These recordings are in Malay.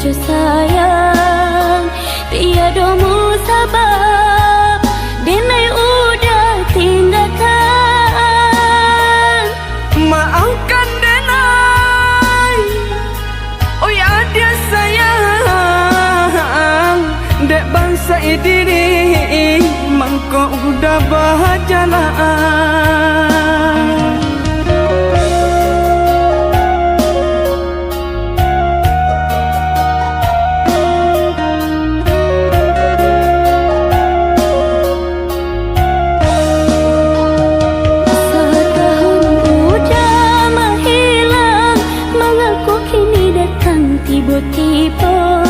cucu sayang, tiadamu sabab denai udah tinggalkan. Maafkan denai, oi adia sayang, dek bangsa diri mangko udah bahajalaan. Tiba-tiba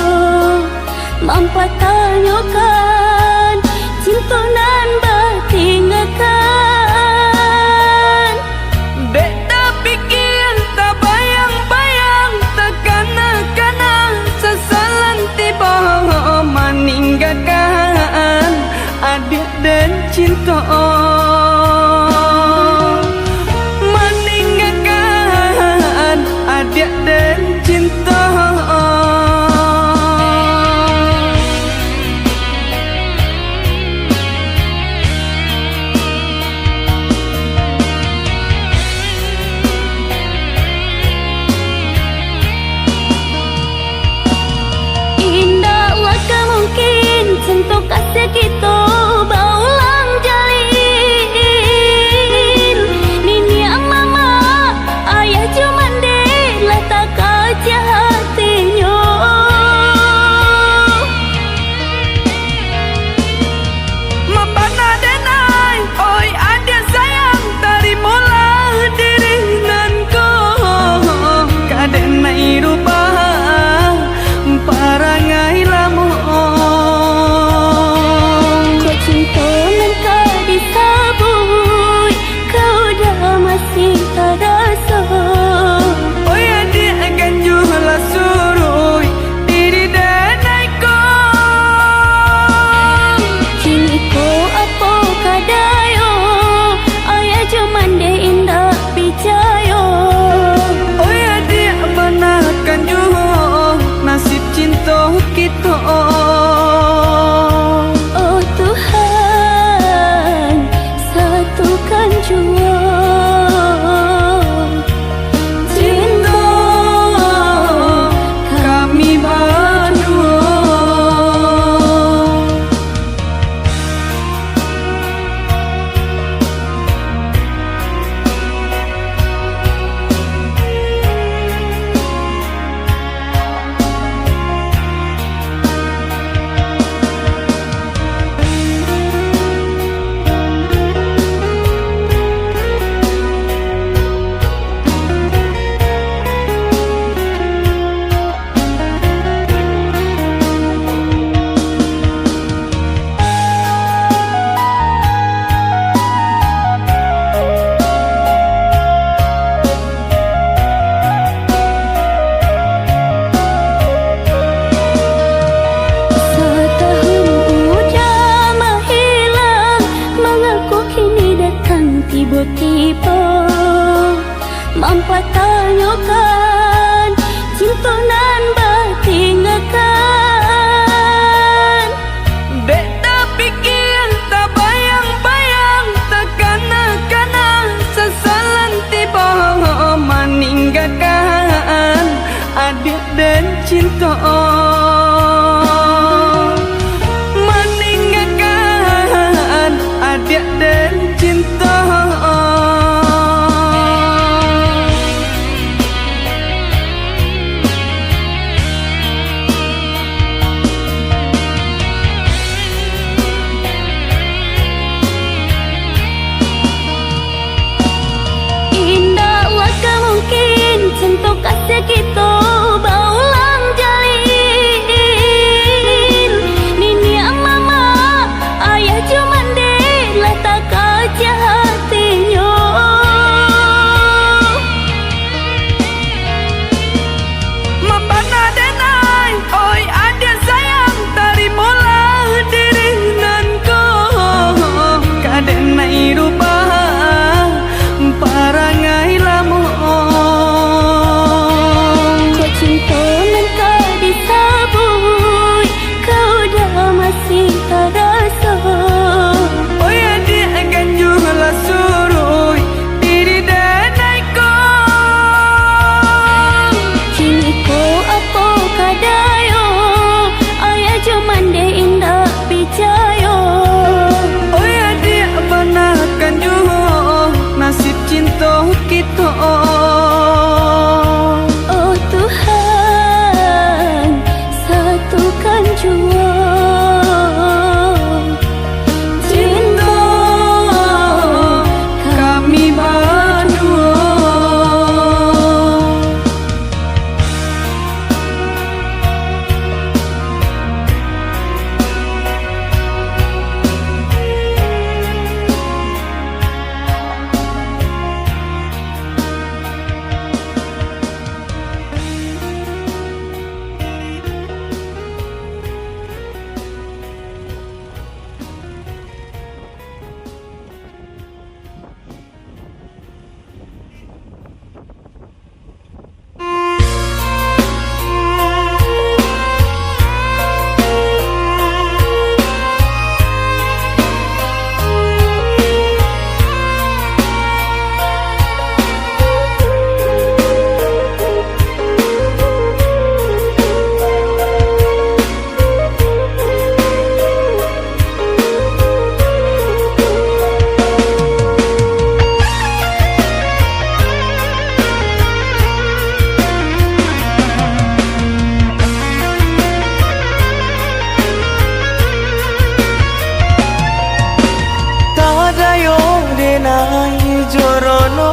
mampu tanyakan cinta nan bertinggalkan. Dek tak pikir, tak bayang-bayang, tak kana-kana sesalan tiba meninggalkan adik dan cinta. Meninggalkan adik dan cinta. Untuk kasih kita berulang jalin. Nini mama ayah cuma dek letak aja hatinya. Mapana denai, oi adik sayang, terimalah diri nanko. Kadenai rubah parangai lamu. Kita oh Tuhan, satukan jua cinta kami berdua. Tiba-tiba mampu tanyakan cinta nan bertinggalkan. Dek tak pikir, tak bayang-bayang, tak kana-kana sesalan tiba meninggalkan adik dan cinta. Meninggalkan adik dan cinta. Untuk kasih kita berulang jalin.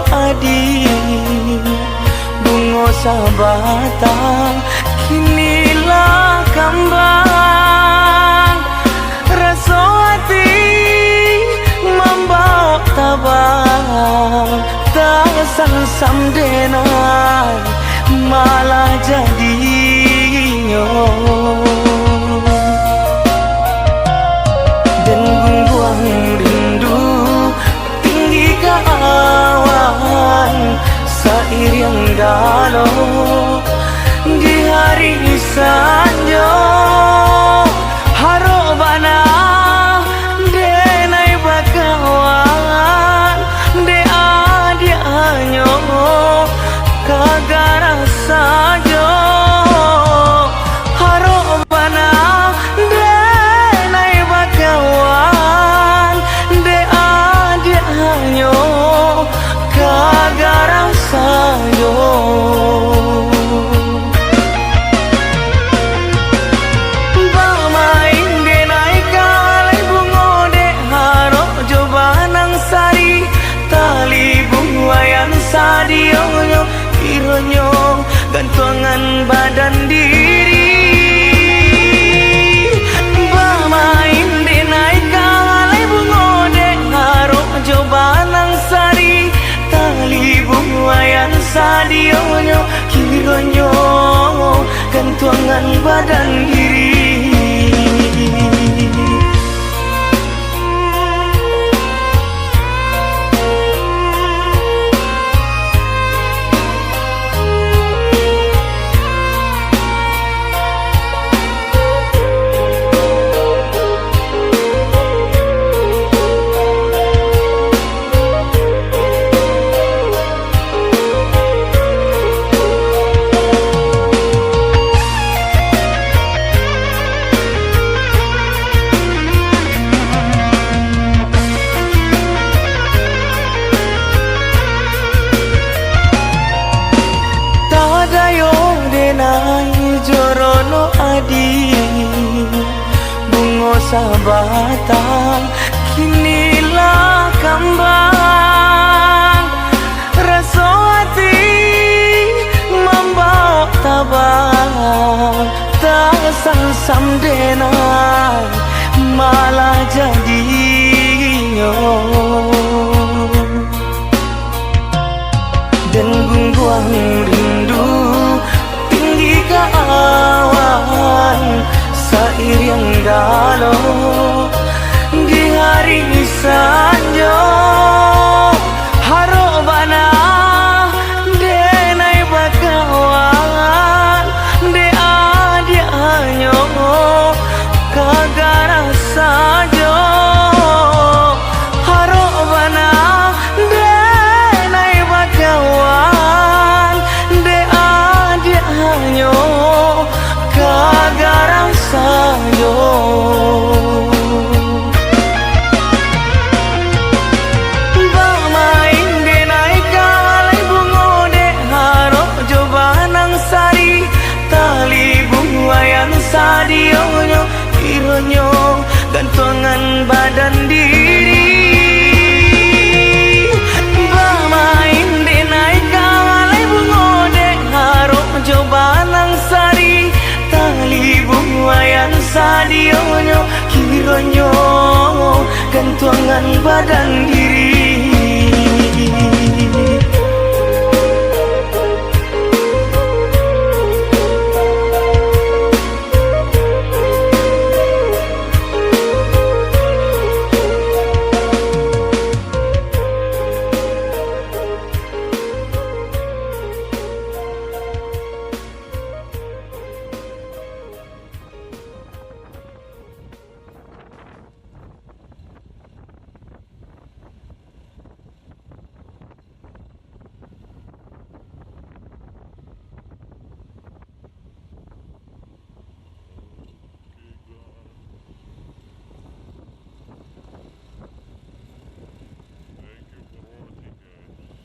adi bungo sabatang kinilah kambang rasa hati membawa tabang tak sam denai malah jadinya dan buang rindu tinggi ke awan seiring galau di hari sanjo harobana denai bakawan de adianyo kagara sajo harobana denai bakawan de adianyo kagara sajo sadionyo ironyo gantungan badan diri bermain di naik kalai bungode haro jobanang sari tali bungayan sadionyo ironyo gantungan badan diri jorono adi bungo sabatang kinilah kambang rasa hati membawa tabang tak sam denai malah jadinya dan buang rindu ke awan seiring galau di hari sanjo harobana denai bakawan de adianyo kagara sajo harobana denai bakawan de adianyo kagara sayo bermain di naik kalai bungode haro jobanang sari tali bungayan sadionyo ironyo gantungan badan diri bermain di naik kalai bungode haro jobanang sari tali bungayan sadionyo kironyo gantungan badan